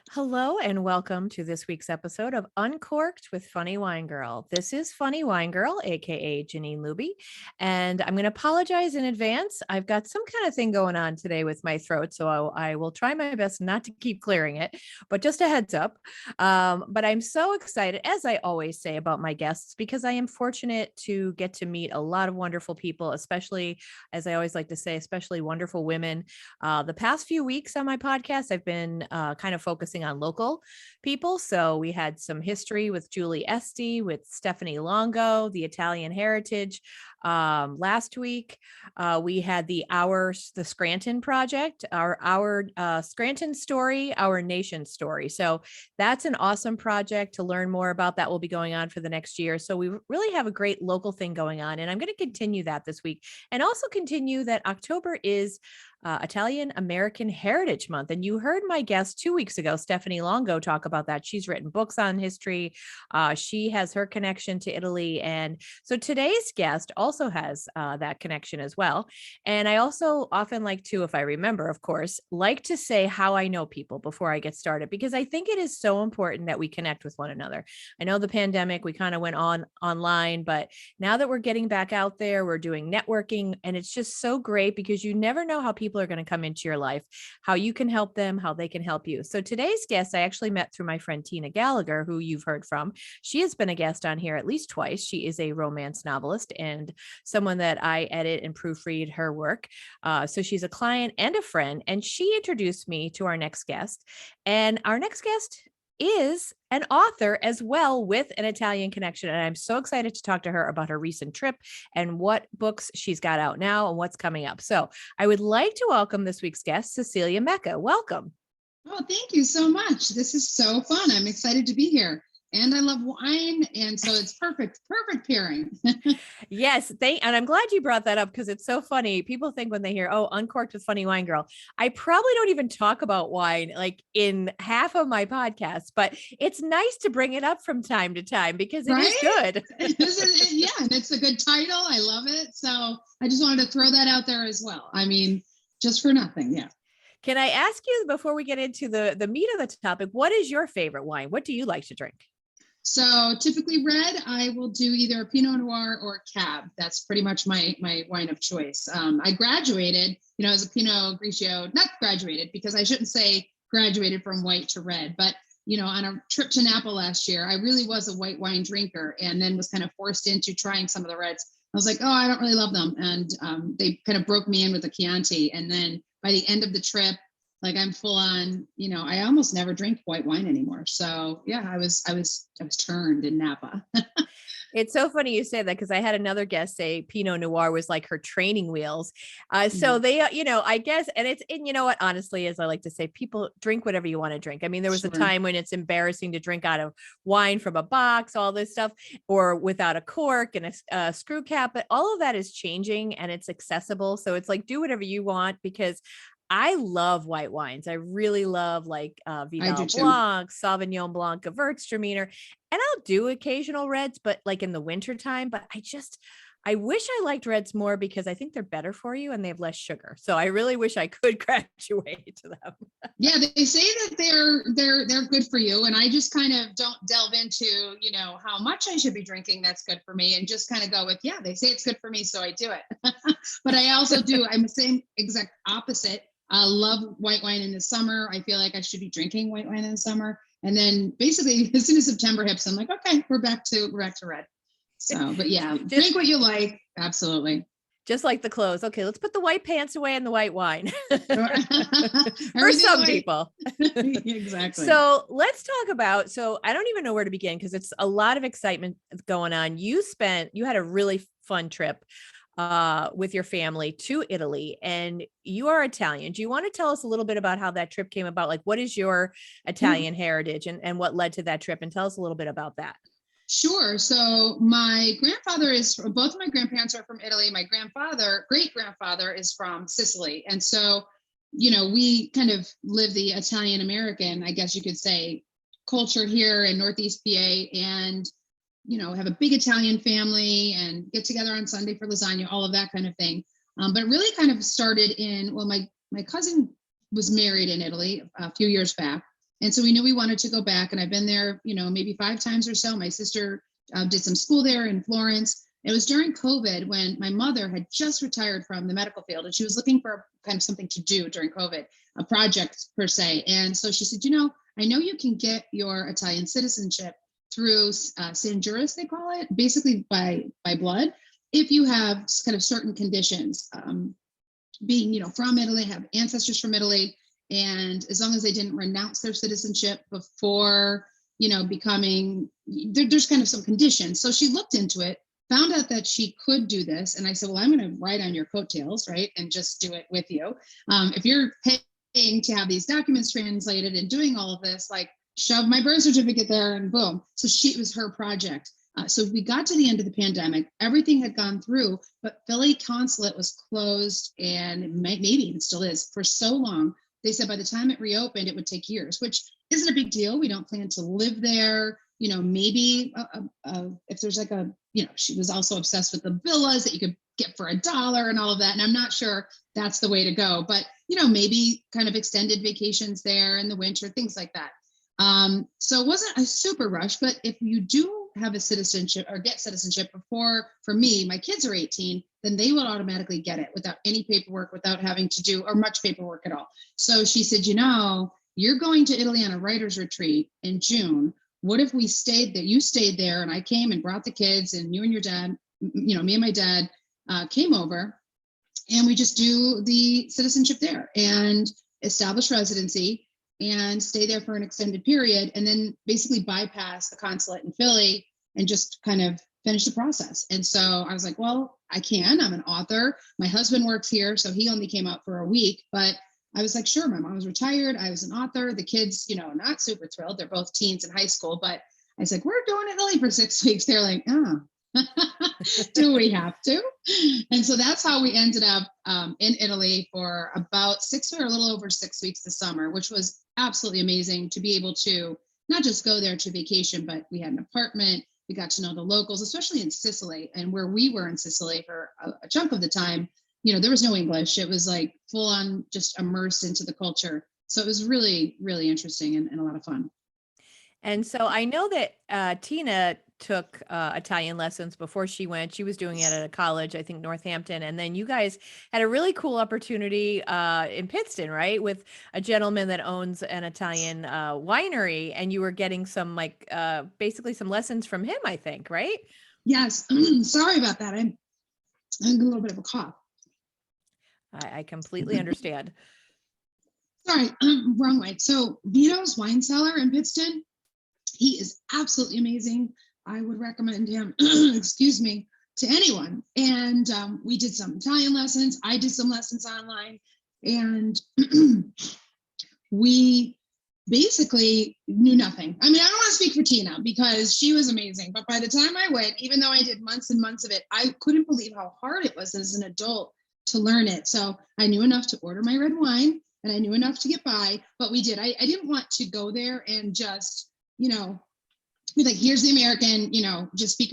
Hello and welcome to this week's episode of Uncorked with Funny Wine Girl. This is Funny Wine Girl, aka Janine Luby, and I'm going to apologize in advance. I've got some kind of thing going on today with my throat, so I will try my best not to keep clearing it, but just a heads up. But I'm so excited, as I always say about my guests, because I am fortunate to get to meet a lot of wonderful people, especially, as I always like to say, especially wonderful women. The past few weeks on my podcast, I've been kind of focusing on local people. So we had some history with Julie Esti, with Stephanie Longo, the Italian heritage. Last week, we had the Scranton project, our Scranton story, our nation story. So that's an awesome project to learn more about. That will be going on for the next year. So we really have a great local thing going on. And I'm going to continue that this week and also continue that October is Italian American Heritage Month. And you heard my guest 2 weeks ago, Stephanie Longo, talk about that. She's written books on history. She has her connection to Italy. And so today's guest also has that connection as well. And I also often like to, if I remember, of course, like to say how I know people before I get started, because I think it is so important that we connect with one another. I know the pandemic, we kind of went online, but now that we're getting back out there, we're doing networking, and it's just so great because you never know how people are going to come into your life, how you can help them, how they can help you. So today's guest, I actually met through my friend Tina Gallagher, who you've heard from. She has been a guest on here at least twice. She is a romance novelist and someone that I edit and proofread her work. So she's a client and a friend, and she introduced me to our next guest. And our next guest is an author as well with an Italian connection. And I'm so excited to talk to her about her recent trip and what books she's got out now and what's coming up. So I would like to welcome this week's guest, Cecilia Mecca. Welcome. Oh, thank you so much. This is so fun. I'm excited to be here. And I love wine. And so it's perfect pairing. Yes, and I'm glad you brought that up because it's so funny. People think when they hear, oh, Uncorked with Funny Wine Girl, I probably don't even talk about wine like in half of my podcasts, but it's nice to bring it up from time to time because it is good. Yeah, and it's a good title. I love it. So I just wanted to throw that out there as well. I mean, just for nothing. Yeah. Can I ask you before we get into the meat of the topic, what is your favorite wine? What do you like to drink? So typically red, I will do either a Pinot Noir or a Cab. That's pretty much my wine of choice. I graduated, as a Pinot Grigio, not graduated because I shouldn't say graduated from white to red, but on a trip to Napa last year, I really was a white wine drinker and then was kind of forced into trying some of the reds. I was like, oh, I don't really love them. And they kind of broke me in with the Chianti. And then by the end of the trip, like I'm full on, I almost never drink white wine anymore. So yeah, I was turned in Napa. It's so funny you say that because I had another guest say Pinot Noir was like her training wheels. So they, I guess, and you know what, honestly, as I like to say, people drink whatever you want to drink. I mean, there was a time when it's embarrassing to drink out of wine from a box, all this stuff, or without a cork and a screw cap, but all of that is changing and it's accessible. So it's like, do whatever you want because I love white wines. I really love like Vidal Blanc, Sauvignon Blanc, Gewürztraminer, and I'll do occasional reds, but like in the wintertime. But I wish I liked reds more because I think they're better for you and they have less sugar. So I really wish I could graduate to them. Yeah, they say that they're good for you, and I just kind of don't delve into how much I should be drinking that's good for me, and just kind of go with they say it's good for me, so I do it. But I also do. I'm the same exact opposite. I love white wine in the summer. I feel like I should be drinking white wine in the summer. And then basically as soon as September hits, I'm like, okay, we're back to red. So, but yeah, drink what you like. Absolutely. Just like the clothes. Okay, let's put the white pants away and the white wine. For some people. Exactly. So let's talk about, I don't even know where to begin because it's a lot of excitement going on. You had a really fun trip with your family to Italy, and you are Italian. Do you want to tell us a little bit about how that trip came about? Like, what is your Italian heritage and what led to that trip? And tell us a little bit about that. Sure. So my both of my grandparents are from Italy. My great grandfather is from Sicily. And so, we kind of live the Italian American, I guess you could say, culture here in Northeast PA, and have a big Italian family and get together on Sunday for lasagna, all of that kind of thing. But it really kind of started my cousin was married in Italy a few years back. And so we knew we wanted to go back. And I've been there, maybe 5 times or so. My sister did some school there in Florence. It was during COVID when my mother had just retired from the medical field, and she was looking for kind of something to do during COVID, a project per se. And so she said, I know you can get your Italian citizenship through San Juris, they call it, basically by blood, if you have kind of certain conditions, being, from Italy, have ancestors from Italy, and as long as they didn't renounce their citizenship before, becoming, there's kind of some conditions. So she looked into it, found out that she could do this. And I said, well, I'm going to ride on your coattails, right? And just do it with you. If you're paying to have these documents translated and doing all of this, like shove my birth certificate there and boom. So it was her project. So we got to the end of the pandemic, everything had gone through, but Philly consulate was closed, and maybe even still is, for so long. They said by the time it reopened, it would take years, which isn't a big deal. We don't plan to live there. Maybe if there's like she was also obsessed with the villas that you could get for $1 and all of that. And I'm not sure that's the way to go, but, maybe kind of extended vacations there in the winter, things like that. So it wasn't a super rush, but if you do have a citizenship or get citizenship before, for me, my kids are 18, then they will automatically get it without any paperwork, without having to do or much paperwork at all. So she said, you're going to Italy on a writer's retreat in June. What if we stayed there? You stayed there and I came and brought the kids, and you and your dad, me and my dad came over, and we just do the citizenship there and establish residency and stay there for an extended period, and then basically bypass the consulate in Philly and just kind of finish the process. And so I was like, well, I'm an author. My husband works here, so he only came out for a week, but I was like, sure, my mom was retired. I was an author. The kids, not super thrilled. They're both teens in high school, but I was like, we're going to Italy for 6 weeks. They're like, oh, do we have to? And so that's how we ended up in Italy for about 6 or a little over 6 weeks this summer, which was absolutely amazing to be able to not just go there to vacation, but we had an apartment. We got to know the locals, especially in Sicily, and where we were in Sicily for a chunk of the time. There was no English. It was like full on just immersed into the culture. So it was really, really interesting and a lot of fun. And so I know that Tina took Italian lessons before she went. She was doing it at a college, I think Northampton. And then you guys had a really cool opportunity in Pittston, right? With a gentleman that owns an Italian winery. And you were getting some basically some lessons from him, I think, right? Yes. Sorry about that. I had a little bit of a cough. I completely understand. Sorry, wrong way. So Vito's wine cellar in Pittston, he is absolutely amazing. I would recommend him, excuse me, to anyone. And we did some Italian lessons. I did some lessons online, and we basically knew nothing. I mean, I don't want to speak for Tina because she was amazing, but by the time I went, even though I did months and months of it, I couldn't believe how hard it was as an adult to learn it. So I knew enough to order my red wine, and I knew enough to get by, but we did. I didn't want to go there and just, be like, here's the American, just speak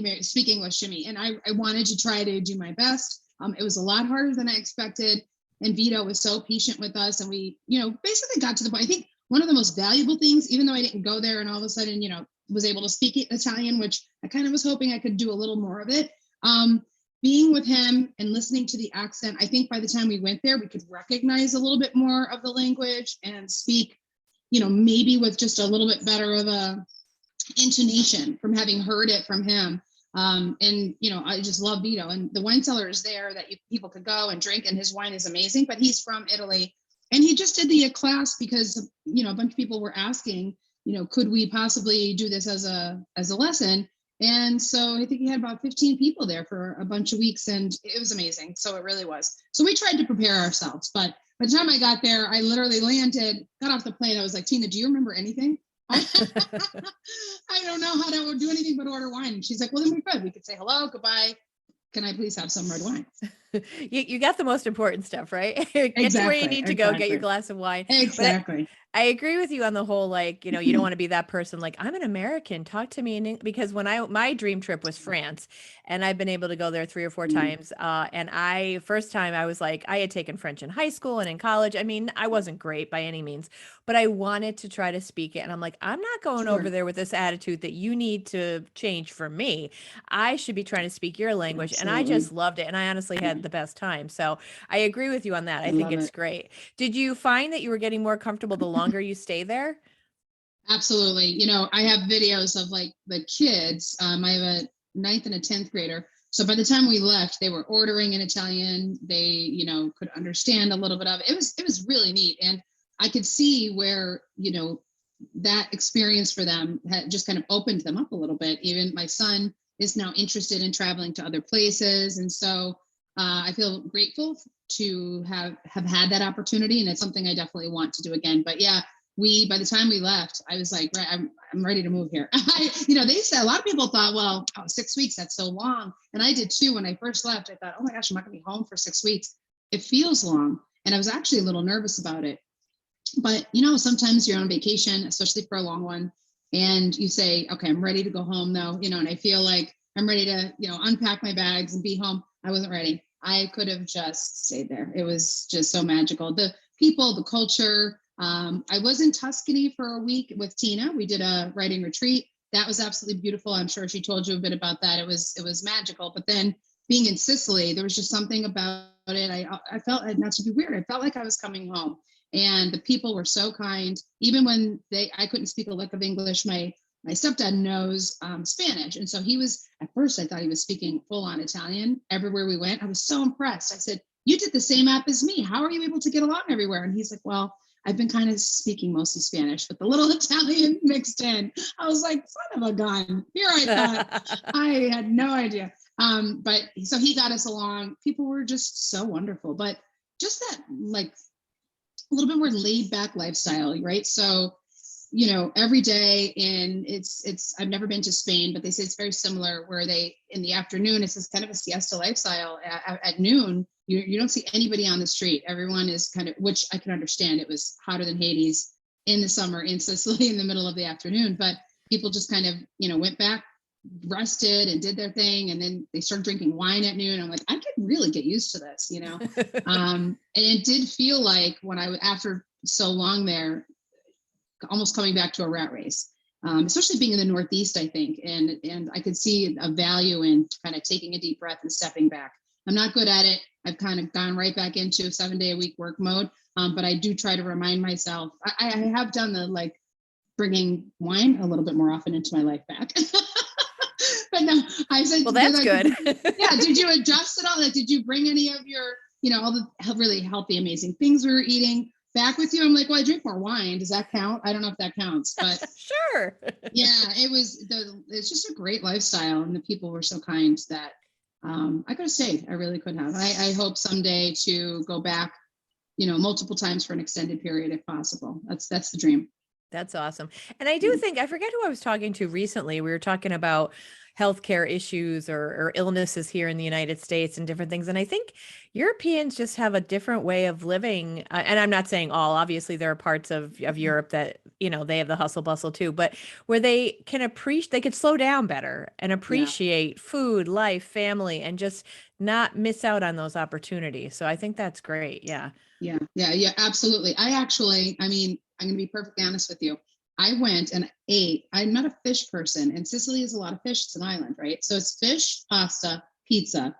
English to me. And I wanted to try to do my best. It was a lot harder than I expected. And Vito was so patient with us. And we, basically got to the point. I think one of the most valuable things, even though I didn't go there and all of a sudden, was able to speak Italian, which I kind of was hoping I could do a little more of it. Being with him and listening to the accent, I think by the time we went there, we could recognize a little bit more of the language and speak, maybe with just a little bit better of a intonation from having heard it from him. I just love Vito, and the wine cellar is there that people could go and drink, and his wine is amazing, but he's from Italy. And he just did the class because, a bunch of people were asking, could we possibly do this as a lesson? And so I think he had about 15 people there for a bunch of weeks, and it was amazing. So it really was. So we tried to prepare ourselves, but by the time I got there, I literally got off the plane. I was like, Tina, do you remember anything? I don't know how to do anything but order wine. And she's like, well, then we could say hello, goodbye. Can I please have some red wine? You got the most important stuff, right? Get to where you Exactly. need to go, get your Exactly. glass of wine. But Exactly. I agree with you on the whole, like, you don't want to be that person like, I'm an American, talk to me in because when my dream trip was France, and I've been able to go there 3 or 4 Mm, times. And first time I was like, I had taken French in high school and in college. I mean, I wasn't great by any means, but I wanted to try to speak it. And I'm like, I'm not going over sure. there with this attitude that you need to change for me. I should be trying to speak your language. And I Absolutely. just loved it. And I honestly Yeah. had the best time. So I agree with you on that. I I think love it's it. great. Did you find that you were getting more comfortable the longer you stay there? Absolutely. I have videos of like the kids. I have a ninth and a 10th grader. So by the time we left, they were ordering in Italian. They, could understand a little bit of it. It was really neat. And I could see where, that experience for them had just kind of opened them up a little bit. Even my son is now interested in traveling to other places. And so I feel grateful to have had that opportunity. And it's something I definitely want to do again. But yeah, by the time we left, I was like, right, I'm ready to move here. They said a lot of people thought, well, 6 weeks, that's so long. And I did too. When I first left, I thought, oh my gosh, I'm not gonna be home for 6 weeks. It feels long. And I was actually a little nervous about it. But sometimes you're on vacation, especially for a long one, and you say, okay, I'm ready to go home though, and I feel like I'm ready to, unpack my bags and be home. I wasn't ready. I could have just stayed there. It was just so magical. The people, the culture. I was in Tuscany for a week with Tina. We did a writing retreat. That was absolutely beautiful. I'm sure she told you a bit about that. It was magical. But then being in Sicily, there was just something about it. I felt, not to be weird, I felt like I was coming home. And the people were so kind. Even when I couldn't speak a lick of English, my stepdad knows Spanish, and so he was, at first I thought he was speaking full on Italian everywhere we went. I was so impressed. I said, you did the same app as me, how are you able to get along everywhere? And he's like, well, I've been kind of speaking mostly Spanish with a little Italian mixed in. I was like, son of a gun, here I thought. I had no idea. But so he got us along. People were just so wonderful. But just that, like, a little bit more laid back lifestyle, right? So, every day, and I've never been to Spain, but they say it's very similar, where they, in the afternoon, it's this kind of a siesta lifestyle. At noon, you don't see anybody on the street. Everyone is kind of, which I can understand. It was hotter than Hades in the summer in Sicily in the middle of the afternoon, but people just kind of, went back, rested, and did their thing. And then they started drinking wine at noon. I'm like, I could really get used to this, and it did feel like after so long there, almost coming back to a rat race, especially being in the Northeast, I think. And I could see a value in kind of taking a deep breath and stepping back. I'm not good at it. I've kind of gone right back into 7-day-a-week work mode. But I do try to remind myself. I have done the, like, bringing wine a little bit more often into my life back. But no, I said, Well, that's good. Yeah. Did you adjust at all? Like, did you bring any of your, all the really healthy, amazing things we were eating back with you? I'm like, well, I drink more wine. Does that count? I don't know if that counts, but Sure. yeah, it's just a great lifestyle. And the people were so kind that I could have stayed. I really could have. I hope someday to go back, multiple times for an extended period if possible. That's the dream. That's awesome. And I do think, I forget who I was talking to recently. We were talking about healthcare issues or illnesses here in the United States and different things. And I think Europeans just have a different way of living. And I'm not saying all, obviously there are parts of Europe that, they have the hustle bustle too, but where they can they could slow down better and Yeah. appreciate food, life, family, and just not miss out on those opportunities. So I think that's great. Yeah. Yeah, absolutely. I mean, I'm going to be perfectly honest with you. I went and ate. I'm not a fish person, and Sicily is a lot of fish. It's an island, right? So it's fish, pasta, pizza.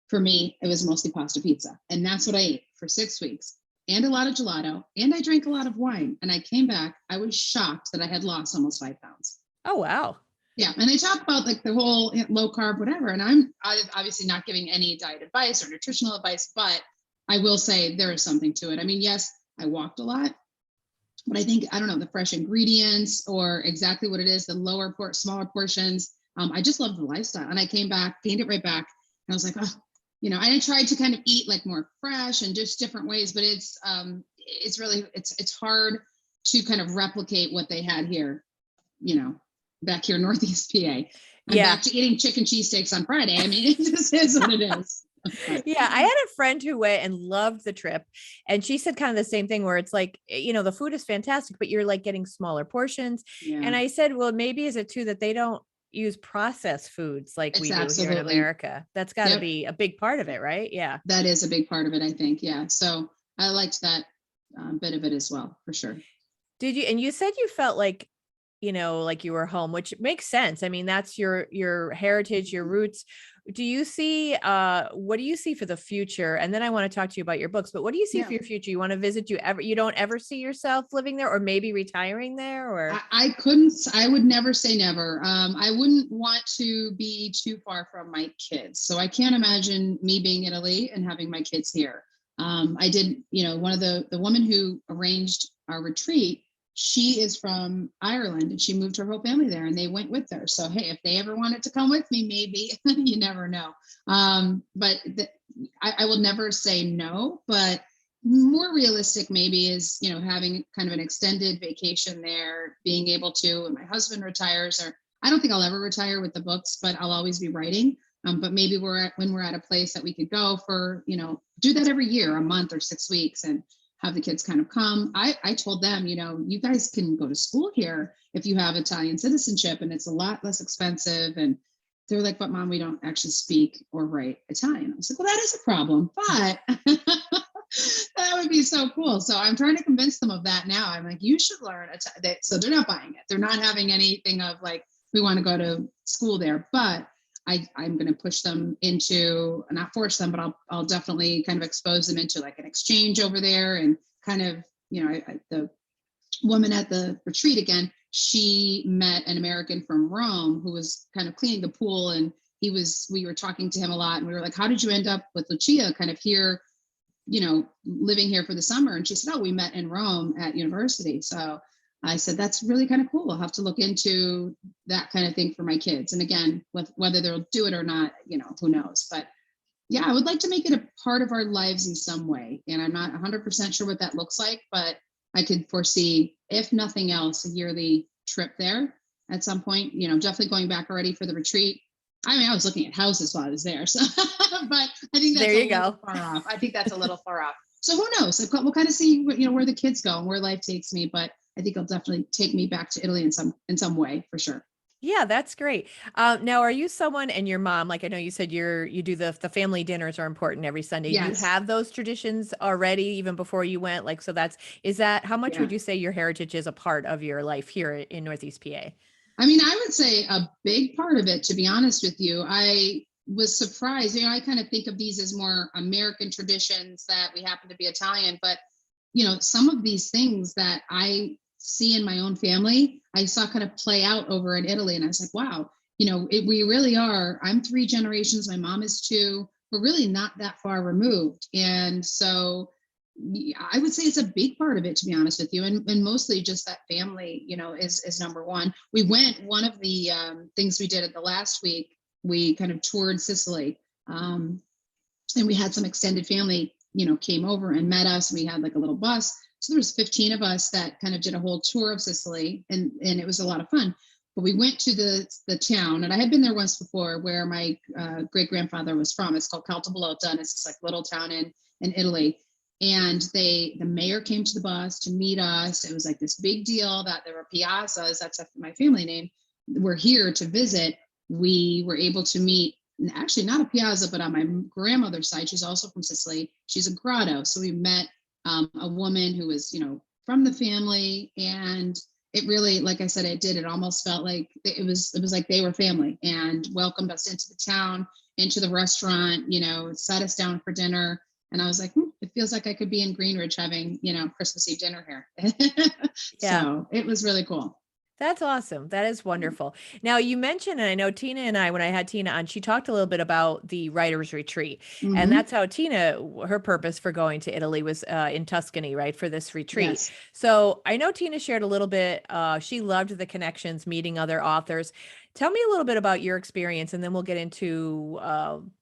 For me, it was mostly pasta pizza. And that's what I ate for 6 weeks, and a lot of gelato. And I drank a lot of wine. And I came back. I was shocked that I had lost almost 5 pounds. Oh, wow. Yeah. And they talk about, like, the whole low carb, whatever. And I'm obviously not giving any diet advice or nutritional advice, but I will say there is something to it. I mean, yes, I walked a lot, but I think, I don't know, the fresh ingredients or exactly what it is, the smaller portions. I just love the lifestyle. And I came back, gained it right back. And I was like, oh, I tried to kind of eat, like, more fresh and just different ways, but it's really, it's hard to kind of replicate what they had here, back here in Northeast PA. I'm Yeah. back to eating chicken cheesesteaks on Friday. I mean, it just is what it is. Yeah, I had a friend who went and loved the trip, and she said kind of the same thing where it's like, the food is fantastic, but you're like getting smaller portions. Yeah, And I said, well, maybe is it too that they don't use processed foods like it's we do here in absolutely, America? That's got to yep. be a big part of it, right? Yeah. That is a big part of it, I think. Yeah. So I liked that bit of it as well, for sure. Did you, and you said you felt like, like you were home, which makes sense. I mean, that's your heritage, your roots. Do you see what do you see for the future? And then I want to talk to you about your books, but what do you see Yeah. for your future? You want to visit, you don't ever see yourself living there or maybe retiring there or I would never say never. I wouldn't want to be too far from my kids. So I can't imagine me being in Italy and having my kids here. I did, one of the woman who arranged our retreat, she is from Ireland and she moved her whole family there and they went with her. So, hey, if they ever wanted to come with me, maybe you never know. I will never say no, but more realistic maybe is having kind of an extended vacation there, being able to, when my husband retires, or I don't think I'll ever retire with the books, but I'll always be writing. But maybe when we're at a place that we could go for, do that every year, a month or 6 weeks, and have the kids kind of come. I told them, you guys can go to school here if you have Italian citizenship, and it's a lot less expensive. And they're like, but mom, we don't actually speak or write Italian. I was like, well, that is a problem, but that would be so cool. So I'm trying to convince them of that now. I'm like, you should learn Italian. So they're not buying it. They're not having anything of like, we want to go to school there, but I'm going to push them into, not force them, but I'll definitely kind of expose them into like an exchange over there. And kind of, the woman at the retreat again, she met an American from Rome who was kind of cleaning the pool, and we were talking to him a lot, and we were like, how did you end up with Lucia kind of here, living here for the summer? And she said, oh, we met in Rome at university. So I said, that's really kind of cool. I'll have to look into that kind of thing for my kids. And again, whether they'll do it or not, who knows? But yeah, I would like to make it a part of our lives in some way. And I'm not 100% sure what that looks like, but I could foresee, if nothing else, a yearly trip there at some point, definitely going back already for the retreat. I mean, I was looking at houses while I was there. So, but I think that's there a you little go. far off. I think that's a little far off. So who knows? Like, we'll kind of see, where the kids go and where life takes me. But I think it'll definitely take me back to Italy in some way, for sure. Yeah, that's great. Now, are you someone, and your mom, like I know you said you do the family dinners are important every Sunday. Do you Yes. have those traditions already even before you went? Like, so is that how much Yeah. would you say your heritage is a part of your life here in Northeast PA? I mean, I would say a big part of it, to be honest with you. I was surprised. I kind of think of these as more American traditions that we happen to be Italian, but some of these things that I see in my own family, I saw kind of play out over in Italy. And I was like, wow, we really are. I'm 3 generations. My mom is 2. We're really not that far removed. And so I would say it's a big part of it, to be honest with you. And mostly just that family, is number one. One of the things we did at the last week, we kind of toured Sicily. And we had some extended family, came over and met us. We had like a little bus. So there was 15 of us that kind of did a whole tour of Sicily, and it was a lot of fun. But we went to the town, and I had been there once before, where my great grandfather was from. It's called Caltabolota, and it's this like little town in Italy. And the mayor came to the bus to meet us. It was like this big deal that there were piazzas. That's my family name. We're here to visit. We were able to meet, actually not a piazza, but on my grandmother's side, she's also from Sicily. She's a grotto. So we met a woman who was, from the family, and it really, like I said, it almost felt like it was like they were family, and welcomed us into the town, into the restaurant, sat us down for dinner. And I was like, it feels like I could be in Greenridge having, Christmas Eve dinner here. Yeah. So it was really cool. That's awesome. That is wonderful. Now you mentioned, and I know Tina and I, when I had Tina on, she talked a little bit about the writer's retreat. And Mm-hmm. that's how Tina, her purpose for going to Italy was in Tuscany, right, for this retreat. Yes. So I know Tina shared a little bit. She loved the connections, meeting other authors. Tell me a little bit about your experience, and then we'll get into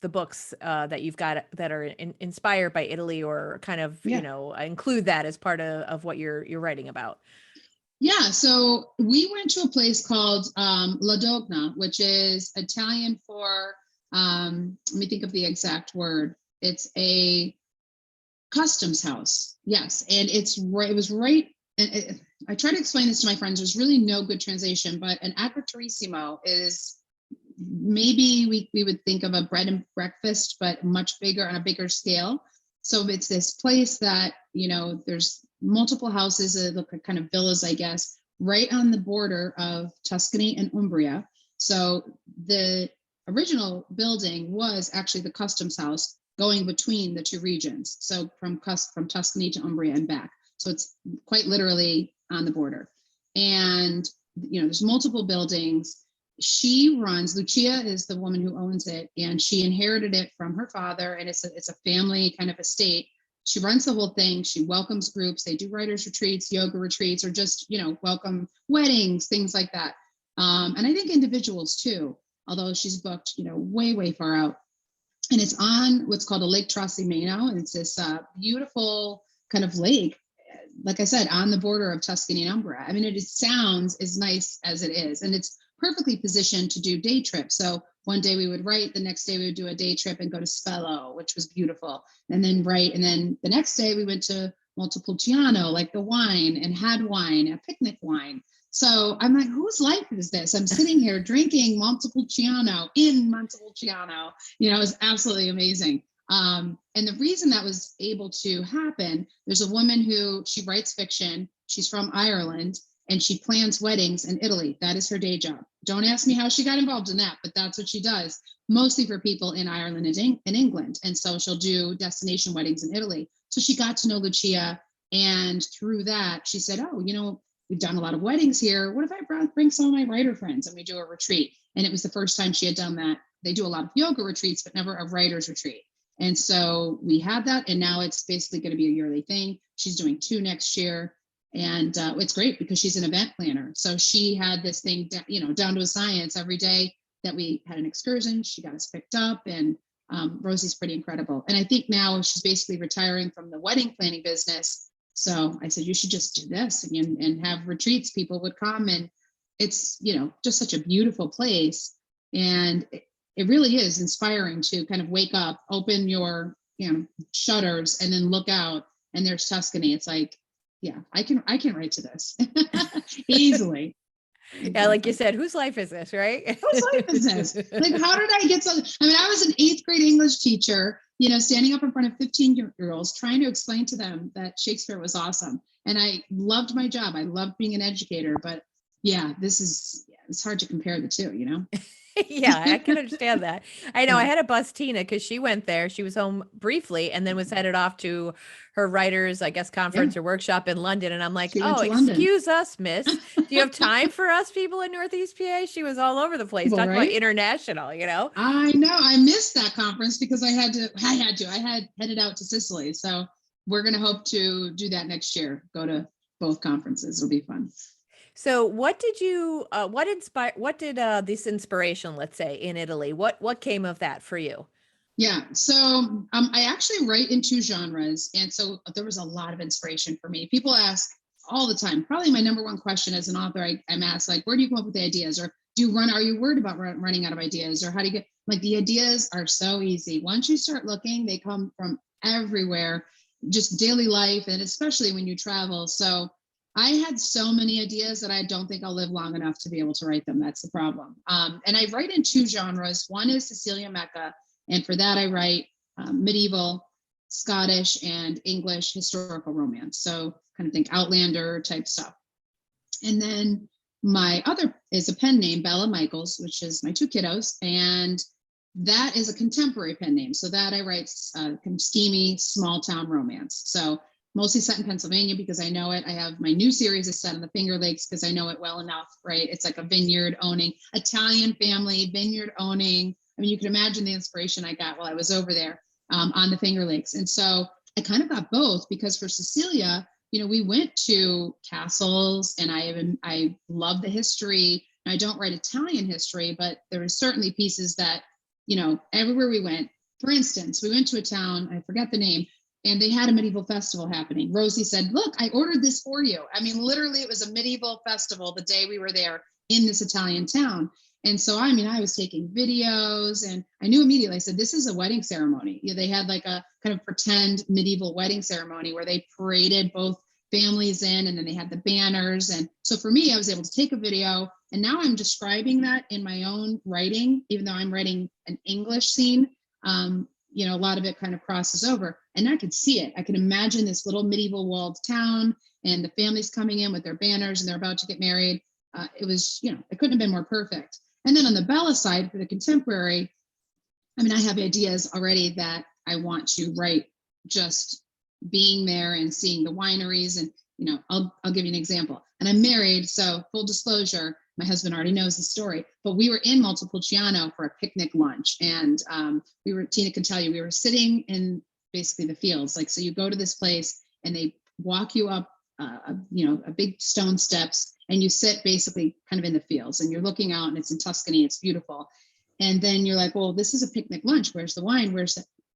the books that you've got that are inspired by Italy, or kind of, Yeah. include that as part of what you're writing about. Yeah, so we went to a place called La Dogna, which is Italian for Let me think of the exact word. It's a customs house. Yes. And it's right, it was right. And I try to explain this to my friends. There's really no good translation, but an agriturissimo is maybe we would think of a bread and breakfast, but much bigger on a bigger scale. So it's this place that, there's multiple houses that look like kind of villas, I guess, right on the border of Tuscany and Umbria. So the original building was actually the customs house going between the two regions. So from Tuscany to Umbria and back. So it's quite literally on the border. And, there's multiple buildings. Lucia is the woman who owns it, and she inherited it from her father. And it's a family kind of estate. She runs the whole thing. She welcomes groups. They do writers retreats, yoga retreats, or just, welcome weddings, things like that. And I think individuals too, although she's booked, way, way far out. And it's on what's called a Lake Trasimeno. And it's this beautiful kind of lake, like I said, on the border of Tuscany and Umbria. I mean, it sounds as nice as it is. And it's perfectly positioned to do day trips. So one day we would write, the next day we would do a day trip and go to Spello, which was beautiful. And then write. And then the next day we went to Montepulciano, like the wine, and had wine, a picnic wine. So I'm like, whose life is this? I'm sitting here drinking Montepulciano in Montepulciano. It was absolutely amazing. And the reason that was able to happen, there's a woman who, she writes fiction. She's from Ireland, and she plans weddings in Italy. That is her day job. Don't ask me how she got involved in that, but that's what she does, mostly for people in Ireland and England. And so she'll do destination weddings in Italy. So she got to know Lucia, and through that, she said, oh, we've done a lot of weddings here. What if I bring some of my writer friends and we do a retreat? And it was the first time she had done that. They do a lot of yoga retreats, but never a writer's retreat. And so we had that, and now it's basically going to be a yearly thing. She's doing 2 next year. And it's great because she's an event planner. So she had this thing, down to a science. Every day that we had an excursion, she got us picked up, and Rosie's pretty incredible. And I think now she's basically retiring from the wedding planning business. So I said, you should just do this and have retreats. People would come, and it's, just such a beautiful place. And it really is inspiring to kind of wake up, open your, shutters, and then look out, and there's Tuscany. It's like, yeah, I can write to this easily. Yeah, like you said, whose life is this, right? Whose life is this? Like, how did I get so? I mean, I was an 8th grade English teacher, standing up in front of 15-year-olds trying to explain to them that Shakespeare was awesome. And I loved my job. I loved being an educator. But yeah, it's hard to compare the two, Yeah, I can understand that. I know I had to bust Tina because she went there. She was home briefly and then was headed off to her writers, I guess, conference or workshop in London. And I'm like, oh, excuse us, miss. Do you have time for us people in Northeast PA? She was all over the place, talking about international, I know. I missed that conference because I had headed out to Sicily. So we're going to hope to do that next year. Go to both conferences. It'll be fun. So what did this inspiration, let's say, in Italy, what came of that for you? Yeah. So I actually write in 2 genres. And so there was a lot of inspiration for me. People ask all the time, probably my number one question as an author, I'm asked, like, where do you come up with the ideas? Or are you worried about running out of ideas? Or how do you get, like, the ideas are so easy. Once you start looking, they come from everywhere, just daily life. And especially when you travel. So I had so many ideas that I don't think I'll live long enough to be able to write them. That's the problem. And I write in 2 genres. One is Cecelia Mecca. And for that, I write medieval, Scottish, and English historical romance. So kind of think Outlander type stuff. And then my other is a pen name, Bella Michaels, which is my 2 kiddos. And that is a contemporary pen name. So that I write kind of steamy, small town romance. So mostly set in Pennsylvania because I know it. I have my new series is set in the Finger Lakes because I know it well enough, right? It's like a vineyard owning, Italian family, vineyard owning. I mean, you can imagine the inspiration I got while I was over there on the Finger Lakes. And so I kind of got both because for Cecilia, we went to castles, and I love the history. I don't write Italian history, but there were certainly pieces that, everywhere we went. For instance, we went to a town, I forget the name, and they had a medieval festival happening. Rosie said, look, I ordered this for you. I mean, literally, it was a medieval festival the day we were there in this Italian town. And so, I mean, I was taking videos and I knew immediately, I said, this is a wedding ceremony. They had like a kind of pretend medieval wedding ceremony where they paraded both families in, and then they had the banners. And so for me, I was able to take a video, and now I'm describing that in my own writing, even though I'm writing an English scene. A lot of it kind of crosses over, and I could see it. I can imagine this little medieval walled town and the families coming in with their banners and they're about to get married. It was, it couldn't have been more perfect. And then on the Bella side, for the contemporary, I mean, I have ideas already that I want to write, just being there and seeing the wineries. And, I'll give you an example. And I'm married, so full disclosure, my husband already knows the story, but we were in Montepulciano for a picnic lunch. And Tina can tell you, we were sitting in basically the fields. Like, so you go to this place and they walk you up, a big stone steps, and you sit basically kind of in the fields, and you're looking out, and it's in Tuscany. It's beautiful. And then you're like, well, this is a picnic lunch. Where's the wine?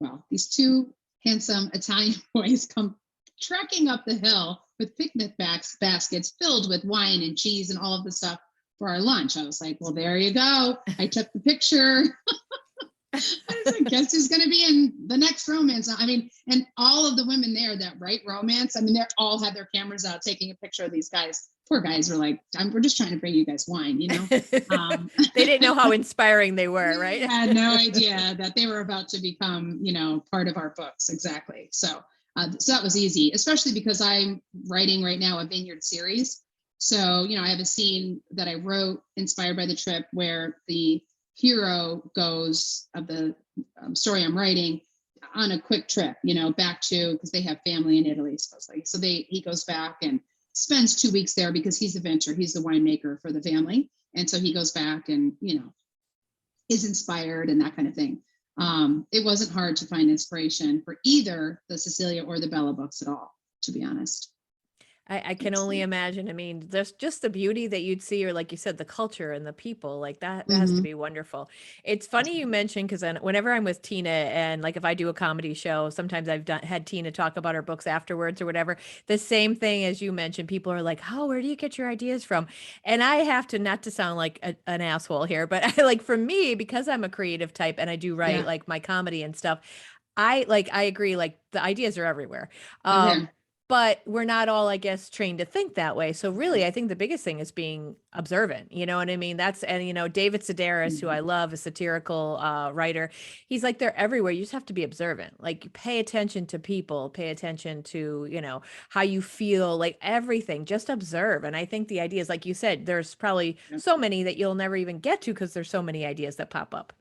Well, these two handsome Italian boys come trekking up the hill with picnic baskets filled with wine and cheese and all of the stuff for our lunch. I was like, well, there you go. I took the picture. I was like, guess who's going to be in the next romance? I mean, and all of the women there that write romance, I mean, they all had their cameras out taking a picture of these guys. Poor guys were like, we're just trying to bring you guys wine, They didn't know how inspiring they were, right? I had no idea that they were about to become, part of our books. Exactly. So that was easy, especially because I'm writing right now a vineyard series. So, I have a scene that I wrote inspired by the trip where the hero goes of the story I'm writing on a quick trip, back to, because they have family in Italy, supposedly. So he goes back and spends 2 weeks there because he's the venture, he's the winemaker for the family. And so he goes back and, is inspired and that kind of thing. It wasn't hard to find inspiration for either the Cecelia or the Bella books at all, to be honest. I can only imagine. I mean, there's just the beauty that you'd see, or like you said, the culture and the people, like that has to be wonderful. It's funny you mentioned, because whenever I'm with Tina, and like if I do a comedy show, sometimes I've had Tina talk about her books afterwards or whatever. The same thing as you mentioned, people are like, "Oh, where do you get your ideas from?" And I have to, not to sound like an asshole here, but I, like, for me, because I'm a creative type and I do write like my comedy and stuff, I agree, like the ideas are everywhere. Okay. But we're not all, I guess, trained to think that way. So really, I think the biggest thing is being observant. You know what I mean? And David Sedaris, who I love, a satirical writer, he's like, they're everywhere. You just have to be observant. Like, pay attention to people, pay attention to, how you feel, like everything, just observe. And I think the idea is, like you said, there's probably so many that you'll never even get to because there's so many ideas that pop up.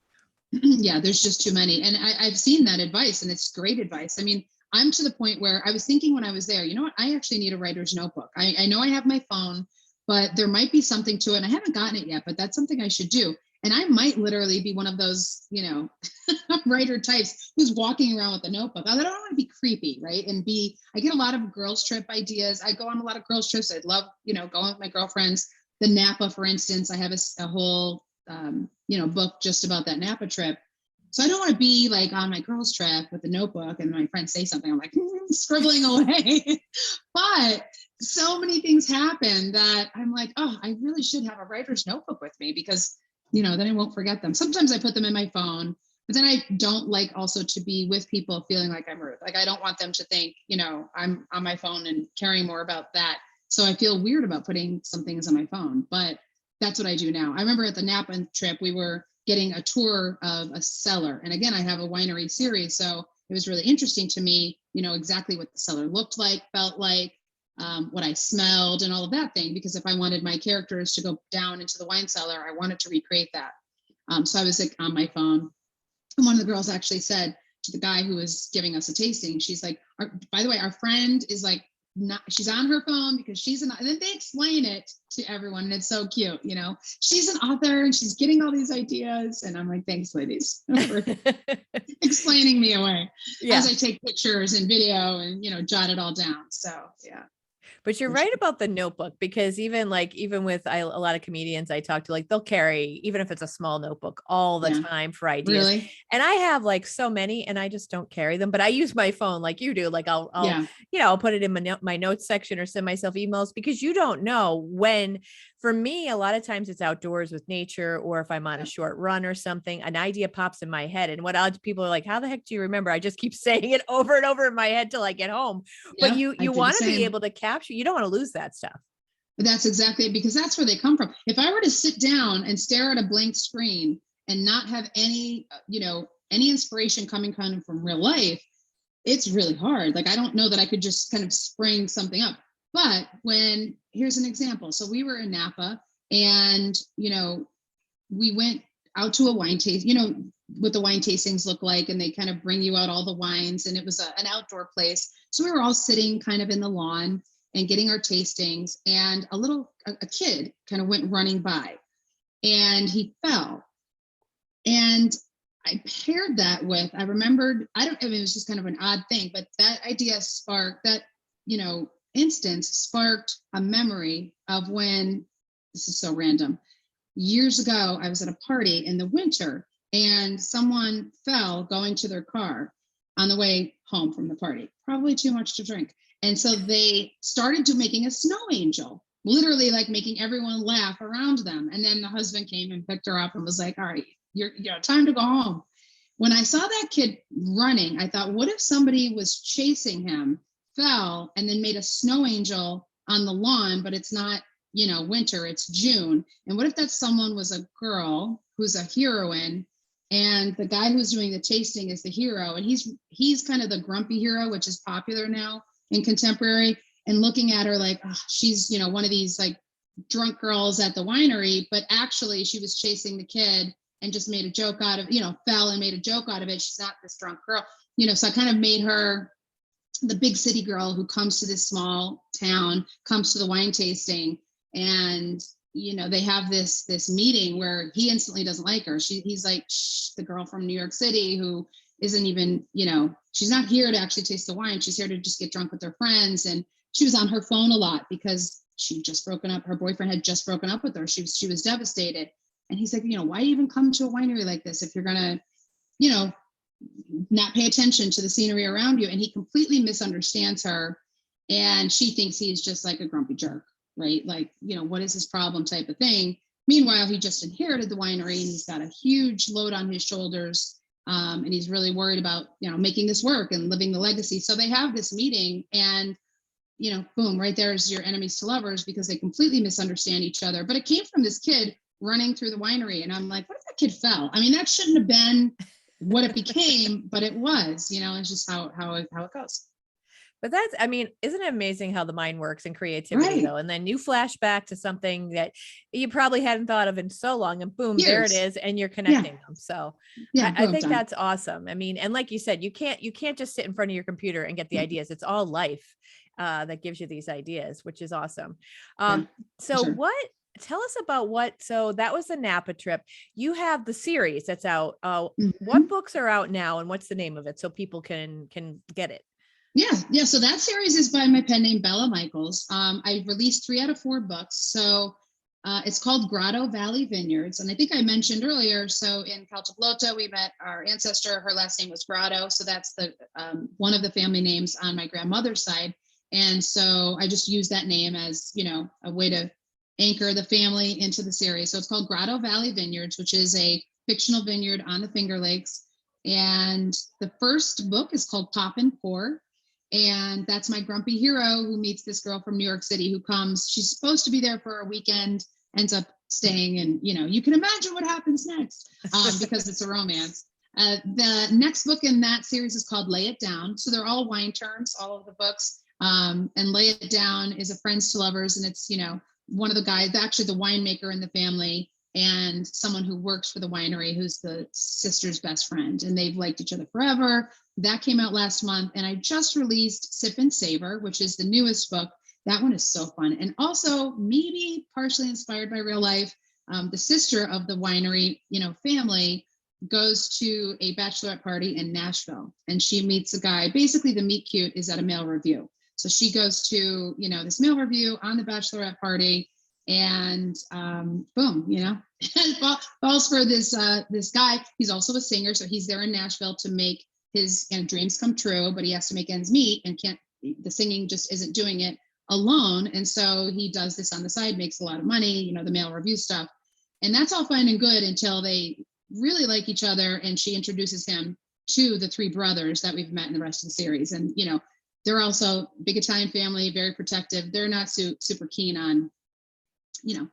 Yeah, there's just too many. And I've seen that advice, and it's great advice. I mean, I'm to the point where I was thinking when I was there, you know what? I actually need a writer's notebook. I know I have my phone, but there might be something to it. And I haven't gotten it yet, but that's something I should do. And I might literally be one of those, writer types who's walking around with a notebook. I don't want to be creepy, right? I get a lot of girls trip ideas. I go on a lot of girls trips. I love, going with my girlfriends. The Napa, for instance, I have a whole, book just about that Napa trip. So I don't want to be like on my girls trip with a notebook and my friends say something, I'm like scribbling away. But so many things happen that I'm like, oh, I really should have a writer's notebook with me because, then I won't forget them. Sometimes I put them in my phone, but then I don't like also to be with people feeling like I'm rude. Like, I don't want them to think, I'm on my phone and caring more about that. So I feel weird about putting some things on my phone, but that's what I do now. I remember at the Napa trip, we were getting a tour of a cellar. And again, I have a winery series. So it was really interesting to me, exactly what the cellar looked like, felt like, what I smelled and all of that thing. Because if I wanted my characters to go down into the wine cellar, I wanted to recreate that. So I was like on my phone. And one of the girls actually said to the guy who was giving us a tasting, she's like, by the way, our friend is like, she's on her phone because she's and then they explain it to everyone, and it's so cute. She's an author and she's getting all these ideas, and I'm like, thanks ladies for explaining me away as I take pictures and video and jot it all down. So But you're right about the notebook, because even with a lot of comedians I talk to, like, they'll carry, even if it's a small notebook, all the time for ideas. Really? And I have like so many, and I just don't carry them, but I use my phone like you do. Like I'll put it in my notes section or send myself emails, because you don't know when for me, a lot of times it's outdoors with nature, or if I'm on a short run or something, an idea pops in my head. And people are like, how the heck do you remember? I just keep saying it over and over in my head till I get home. But Yeah, I you do the want to be same. able to capture, you don't want to lose that stuff. But that's exactly it, because that's where they come from. If I were to sit down and stare at a blank screen and not have any, any inspiration coming kind of from real life, it's really hard. Like, I don't know that I could just kind of spring something up. But here's an example. So we were in Napa, and, we went out to a wine taste, what the wine tastings look like, and they kind of bring you out all the wines. And it was an outdoor place. So we were all sitting kind of in the lawn and getting our tastings. And a kid kind of went running by, and he fell. And I paired that with, I remembered, it was just kind of an odd thing, but that idea sparked that, instance sparked a memory of when, this is so random, years ago, I was at a party in the winter, and someone fell going to their car on the way home from the party, probably too much to drink. And so they started making a snow angel, literally like making everyone laugh around them. And then the husband came and picked her up and was like, all right, you're time to go home. When I saw that kid running, I thought, what if somebody was chasing him, fell, and then made a snow angel on the lawn, but it's not, winter, it's June. And what if that someone was a girl who's a heroine, and the guy who's doing the tasting is the hero, and he's kind of the grumpy hero, which is popular now in contemporary, and looking at her like, oh, she's, one of these like drunk girls at the winery, but actually she was chasing the kid and just made a joke out of, fell and made a joke out of it. She's not this drunk girl, so I kind of made her the big city girl who comes to this small town, comes to the wine tasting, and, they have this meeting where he instantly doesn't like her. He's like, the girl from New York City who isn't even, she's not here to actually taste the wine. She's here to just get drunk with her friends. And she was on her phone a lot because she'd just broken up. Her boyfriend had just broken up with her. She was devastated. And he's like, why even come to a winery like this if you're going to, not pay attention to the scenery around you? And he completely misunderstands her. And she thinks he's just like a grumpy jerk, right? Like, what is his problem type of thing. Meanwhile, he just inherited the winery, and he's got a huge load on his shoulders. And he's really worried about, making this work and living the legacy. So they have this meeting, and, boom, right there's your enemies to lovers, because they completely misunderstand each other. But it came from this kid running through the winery. And I'm like, what if that kid fell? I mean, that shouldn't have been what it became, but it was, it's just how it goes. But isn't it amazing how the mind works and creativity, Right. though? And then you flash back to something that you probably hadn't thought of in so long, and boom, there it is, and you're connecting them. So I think that's awesome. And like you said, you can't just sit in front of your computer and get the ideas. It's all life that gives you these ideas, which is awesome. So sure. tell us about so that was the Napa trip. You have the series that's out. What books are out now, and what's the name of it so people can get it? Yeah. So that series is by my pen name, Bella Michaels. I released 3 out of 4 books. So it's called Grotto Valley Vineyards. And I think I mentioned earlier, so in Caltablota, we met our ancestor. Her last name was Grotto. So that's the one of the family names on my grandmother's side. And so I just use that name as, a way to anchor the family into the series. So it's called Grotto Valley Vineyards, which is a fictional vineyard on the Finger Lakes. And the first book is called Pop and Pour. And that's my grumpy hero who meets this girl from New York City who comes. She's supposed to be there for a weekend, ends up staying, and you can imagine what happens next because it's a romance. The next book in that series is called Lay It Down. So they're all wine terms, all of the books. And Lay It Down is a friends to lovers, and it's one of the guys, actually the winemaker in the family, and someone who works for the winery who's the sister's best friend, and they've liked each other forever. That came out last month. And I just released Sip and Savor, which is the newest book. That one is so fun, and also maybe partially inspired by real life. The sister of the winery family goes to a bachelorette party in Nashville, and she meets a guy. Basically, the meet cute is at a male review. So she goes to this male review on the bachelorette party, and boom, falls for this guy. He's also a singer, so he's there in Nashville to make his dreams come true, but he has to make ends meet, and the singing just isn't doing it alone. And so he does this on the side, makes a lot of money, the mail review stuff. And that's all fine and good until they really like each other. And she introduces him to the three brothers that we've met in the rest of the series. And, they're also big Italian family, very protective. They're not super keen on,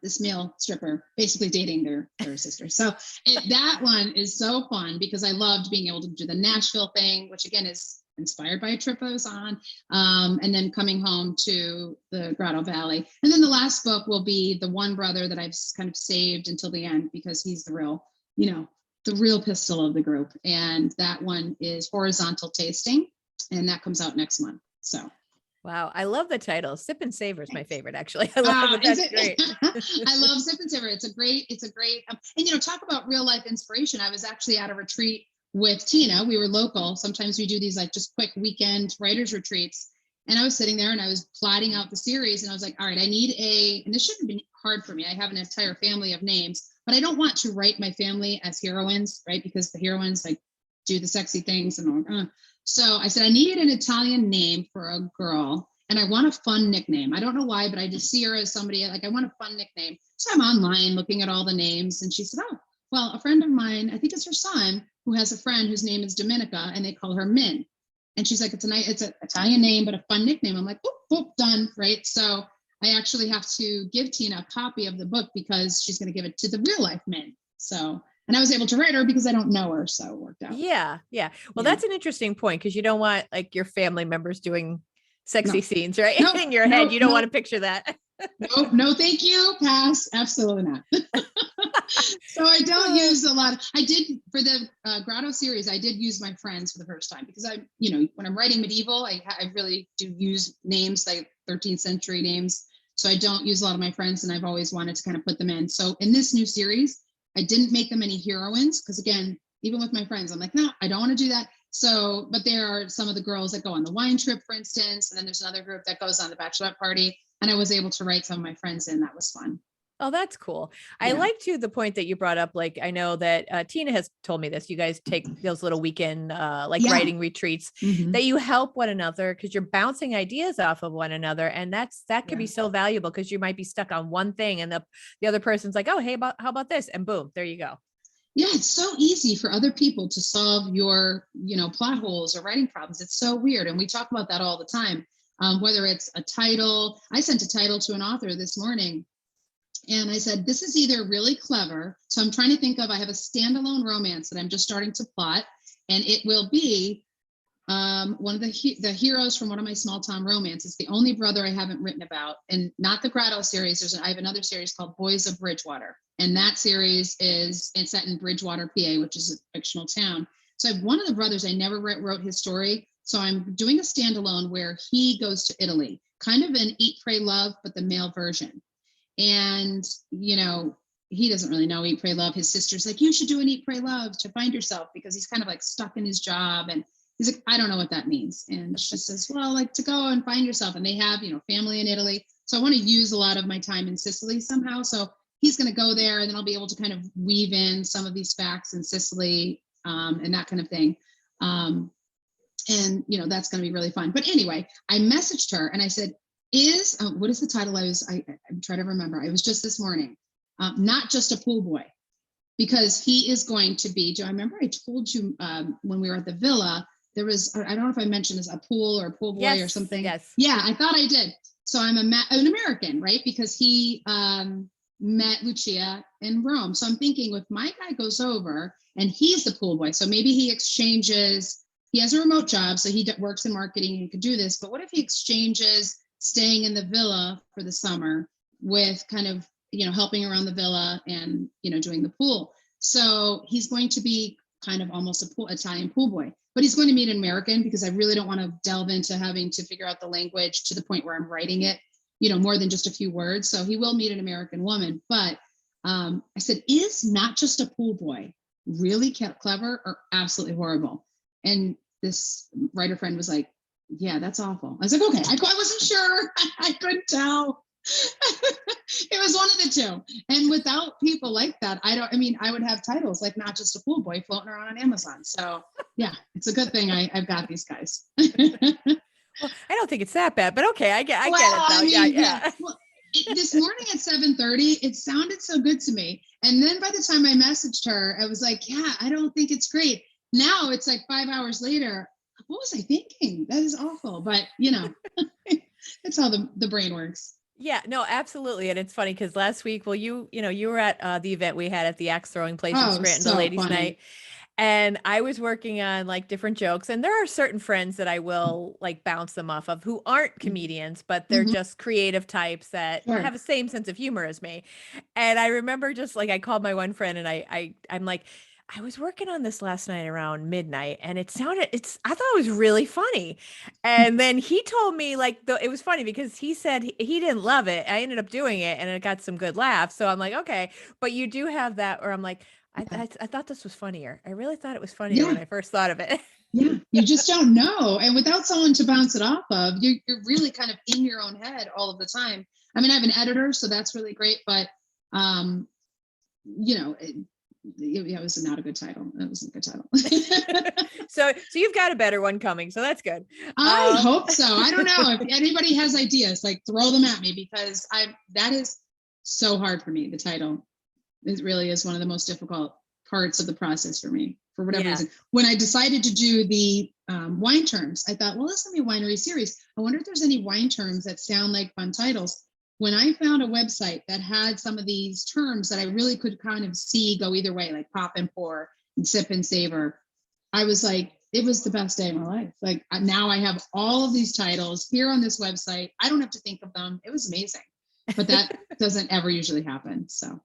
this male stripper basically dating their sister. So that one is so fun because I loved being able to do the Nashville thing, which again is inspired by a trip I was on. And then coming home to the Grotto Valley. And then the last book will be the one brother that I've kind of saved until the end because he's the real, the real pistol of the group. And that one is Horizontal Tasting. And that comes out next month. So. Wow. I love the title. Sip and Savor is my favorite, actually. I love it. That's great. I love Sip and Savor. It's a great, and talk about real life inspiration. I was actually at a retreat with Tina. We were local. Sometimes we do these like just quick weekend writers retreats. And I was sitting there and I was plotting out the series and I was like, all right, I need and this shouldn't be hard for me. I have an entire family of names, but I don't want to write my family as heroines, right? Because the heroines like do the sexy things and all. So I said, I need an Italian name for a girl and I want a fun nickname. I don't know why, but I just see her as somebody like, I want a fun nickname. So I'm online looking at all the names and she said, oh, well, a friend of mine, I think it's her son, who has a friend whose name is Dominica and they call her Min. And she's like, it's an Italian name, but a fun nickname. I'm like, boop, done, right? So I actually have to give Tina a copy of the book because she's going to give it to the real life Min. So, and I was able to write her because I don't know her, so it worked out. Yeah. Well, that's an interesting point because you don't want like your family members doing sexy scenes, right? In your head, you don't want to picture that. No, thank you. Pass. Absolutely not. So I don't use a lot. I did for the Grotto series. I did use my friends for the first time because when I'm writing medieval, I really do use names like 13th century names. So I don't use a lot of my friends, and I've always wanted to kind of put them in. So in this new series, I didn't make them any heroines because again, even with my friends, I'm like, no, I don't want to do that. So, but there are some of the girls that go on the wine trip, for instance, and then there's another group that goes on the bachelorette party. And I was able to write some of my friends in. That was fun. Oh, that's cool. I like too the point that you brought up. Like, I know that Tina has told me this. You guys take those little weekend writing retreats that you help one another because you're bouncing ideas off of one another. And that could be so valuable because you might be stuck on one thing and the other person's like, oh, hey, how about this? And boom, there you go. Yeah, it's so easy for other people to solve your, plot holes or writing problems. It's so weird. And we talk about that all the time. Whether it's a title, I sent a title to an author this morning and I said, this is either really clever. So I'm trying to think of, I have a standalone romance that I'm just starting to plot and it will be one of the heroes from one of my small town romances, the only brother I haven't written about, and not the Grotto series. I have another series called Boys of Bridgewater. And that series it's set in Bridgewater, PA, which is a fictional town. So I have one of the brothers, I never wrote his story. So I'm doing a standalone where he goes to Italy, kind of an Eat, Pray, Love, but the male version. And, he doesn't really know Eat, Pray, Love. His sister's like, you should do an Eat, Pray, Love to find yourself because he's kind of like stuck in his job. And he's like, I don't know what that means. And she says, well, like to go and find yourself. And they have, family in Italy. So I want to use a lot of my time in Sicily somehow. So he's going to go there and then I'll be able to kind of weave in some of these facts in Sicily and that kind of thing. And, that's going to be really fun. But anyway, I messaged her and I said, what is the title? I'm trying to remember. It was just this morning. Not Just a Pool Boy, because he is going to be, do I remember I told you when we were at the villa, there was, I don't know if I mentioned this, a pool or a pool boy or something. Yes. Yeah, I thought I did. So I'm an American, right? Because he met Lucia in Rome. So I'm thinking if my guy goes over and he's the pool boy, so maybe he has a remote job, so he works in marketing and he could do this, but what if he exchanges staying in the villa for the summer with kind of, helping around the villa and, doing the pool. So he's going to be kind of almost Italian pool boy, but he's going to meet an American because I really don't want to delve into having to figure out the language to the point where I'm writing it, more than just a few words. So he will meet an American woman, but I said, is Not Just a Pool Boy really clever or absolutely horrible? And this writer friend was like, yeah, that's awful. I was like, okay, I wasn't sure. I couldn't tell. It was one of the two. And without people like that, I would have titles like Not Just a Pool Boy floating around on Amazon. So yeah, it's a good thing I've got these guys. Well, I don't think it's that bad, but okay, I Well, get it though. I Yeah, mean, yeah. yeah. Well, this morning at 7:30, it sounded so good to me. And then by the time I messaged her, I was like, yeah, I don't think it's great. Now it's like 5 hours later. What was I thinking? That is awful. But that's how the brain works. Yeah, no, absolutely. And it's funny because last week, well, you were at the event we had at the axe throwing place in Oh, Scranton, the so ladies' funny. night. And I was working on like different jokes. And there are certain friends that I will like bounce them off of who aren't comedians, but they're Mhm. just creative types that Sure. have the same sense of humor as me. And I remember just like I called my one friend and I'm like, I was working on this last night around midnight and I thought it was really funny. And then he told me like it was funny because he said he didn't love it. I ended up doing it and it got some good laughs. So I'm like, okay, but you do have that where I'm like, I thought this was funnier. I really thought it was funnier Yeah. when I first thought of it. Yeah. You just don't know. And without someone to bounce it off of, you're really kind of in your own head all of the time. I mean, I have an editor, so that's really great. But, um, it was not a good title. It wasn't a good title. So you've got a better one coming. So that's good. I hope so. I don't know if anybody has ideas, like throw them at me because that is so hard for me. The title, it really is one of the most difficult parts of the process for me, for whatever Yeah. reason. When I decided to do the wine terms, I thought, well, this is going to be a winery series. I wonder if there's any wine terms that sound like fun titles. When I found a website that had some of these terms that I really could kind of see go either way, like pop and pour and sip and savor, I was like, it was the best day of my life. Like now I have all of these titles here on this website. I don't have to think of them. It was amazing, but that doesn't ever usually happen. So.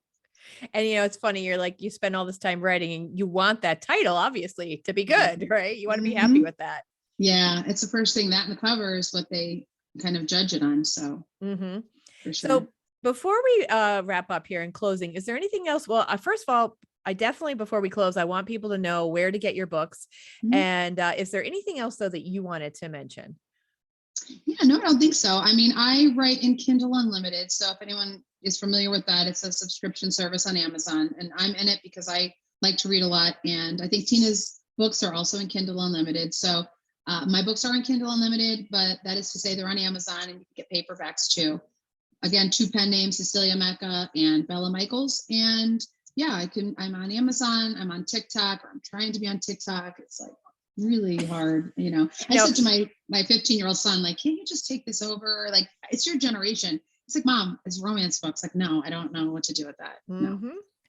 And it's funny, you're like, you spend all this time writing and you want that title, obviously, to be good, right? You want to be happy with that. Yeah, it's the first thing, that and the cover is what they kind of judge it on. So, for sure. So before we wrap up here in closing, is there anything else? Well, first of all, I definitely, before we close, I want people to know where to get your books. And is there anything else though that you wanted to mention? Yeah, no, I don't think so. I mean, I write in Kindle Unlimited. So if anyone is familiar with that, it's a subscription service on Amazon. And I'm in it because I like to read a lot. And I think Tina's books are also in Kindle Unlimited. So my books are in Kindle Unlimited, but that is to say they're on Amazon and you can get paperbacks too. Again, two pen names, Cecelia Mecca and Bella Michaels. And yeah, I'm on Amazon, I'm on TikTok, or I'm trying to be on TikTok. It's like really hard. I said to my 15-year-old son, like, can't you just take this over? Like, it's your generation. He's like, Mom, it's romance books. Like, no, I don't know what to do with that. No.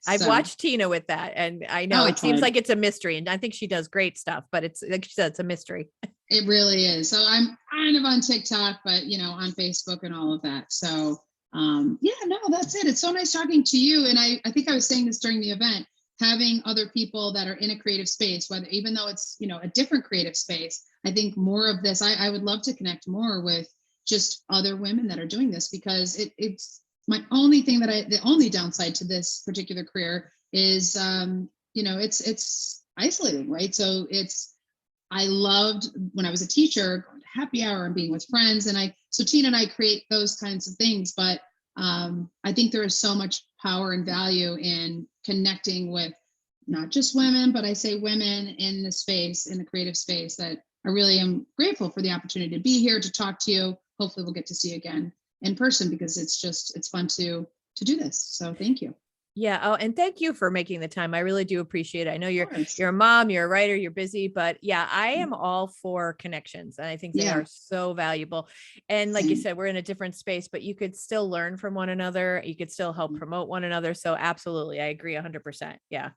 I've watched Tina with that, and I know it seems like it's a mystery, and I think she does great stuff, but it's like she said, it's a mystery. It really is. So I'm kind of on TikTok, but on Facebook and all of that. So yeah, no, that's it. It's so nice talking to you. And I think I was saying this during the event, having other people that are in a creative space, whether even though it's a different creative space, I think more of this, I would love to connect more with just other women that are doing this, because it's my only thing the only downside to this particular career is it's isolating, right? So I loved when I was a teacher, going to happy hour and being with friends. So Tina and I create those kinds of things, but I think there is so much power and value in connecting with not just women, but I say women in the space, in the creative space, that I really am grateful for the opportunity to be here, to talk to you. Hopefully we'll get to see you again in person, because it's fun to do this. So thank you. Yeah. Oh, and thank you for making the time. I really do appreciate it. I know you're a mom, you're a writer, you're busy, but yeah, I am all for connections. And I think they are so valuable. And like you said, we're in a different space, but you could still learn from one another. You could still help promote one another. So absolutely. I agree 100%. Yeah.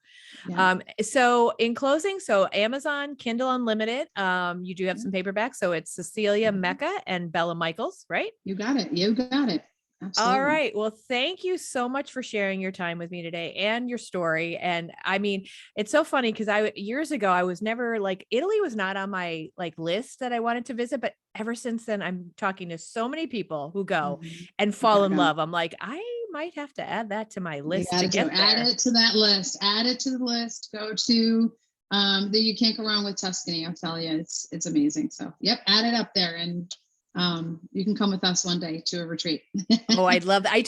So in closing, so Amazon, Kindle Unlimited, you do have some paperbacks. So it's Cecilia Mecca and Bella Michaels, right? You got it. You got it. Absolutely. All right. Well, thank you so much for sharing your time with me today and your story. And I mean, it's so funny because years ago, I was never like, Italy was not on my like list that I wanted to visit, but ever since then, I'm talking to so many people who go and fall in love. I'm like, I might have to add that to my list to get there. Add it to that list. Add it to the list. Go to you can't go wrong with Tuscany. I'll tell you, it's amazing. So yep, add it up there, and you can come with us one day to a retreat. Oh, I'd love that. I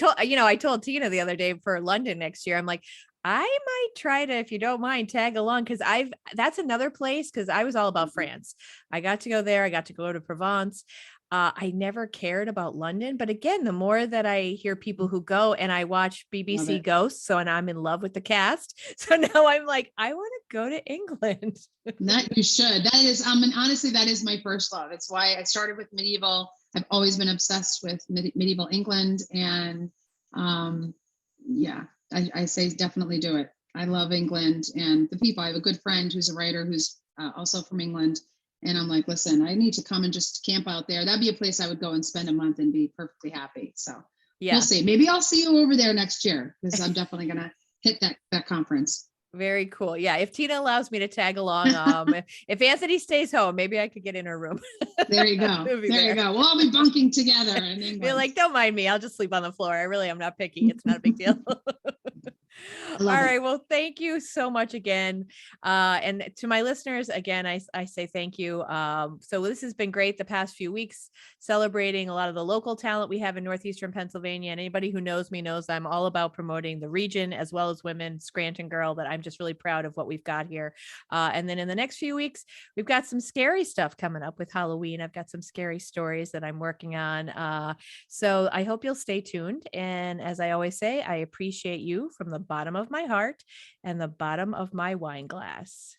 told Tina the other day for London next year, I'm like, I might try to, if you don't mind, tag along because that's another place because I was all about Mhm. France. I got to go there. I got to go to Provence. I never cared about London, but again, the more that I hear people who go and I watch Love BBC it. Ghosts, so and I'm in love with the cast. So now I'm like, I want to go to England. That you should. That is, and honestly, that is my first love. It's why I started with medieval. I've always been obsessed with medieval England, and um, yeah, I say definitely do it. I love England and the people. I have a good friend who's a writer who's also from England, and I'm like, listen, I need to come and just camp out there. That'd be a place I would go and spend a month and be perfectly happy. So we'll Yeah. see. Maybe I'll see you over there next year because I'm definitely gonna hit that conference. Very cool. Yeah. If Tina allows me to tag along, if Anthony stays home, maybe I could get in her room. There you go. We'll be There you there. go. We'll all be bunking together in Be England. like, don't mind me. I'll just sleep on the floor. I really am not picky. It's not a big deal. I All love it. right. Well, thank you so much again. And to my listeners, again, I say thank you. So this has been great the past few weeks, celebrating a lot of the local talent we have in northeastern Pennsylvania. And anybody who knows me knows I'm all about promoting the region as well as women, Scranton girl, that I'm just really proud of what we've got here. And then in the next few weeks, we've got some scary stuff coming up with Halloween. I've got some scary stories that I'm working on. So I hope you'll stay tuned. And as I always say, I appreciate you from the bottom of my heart and the bottom of my wine glass.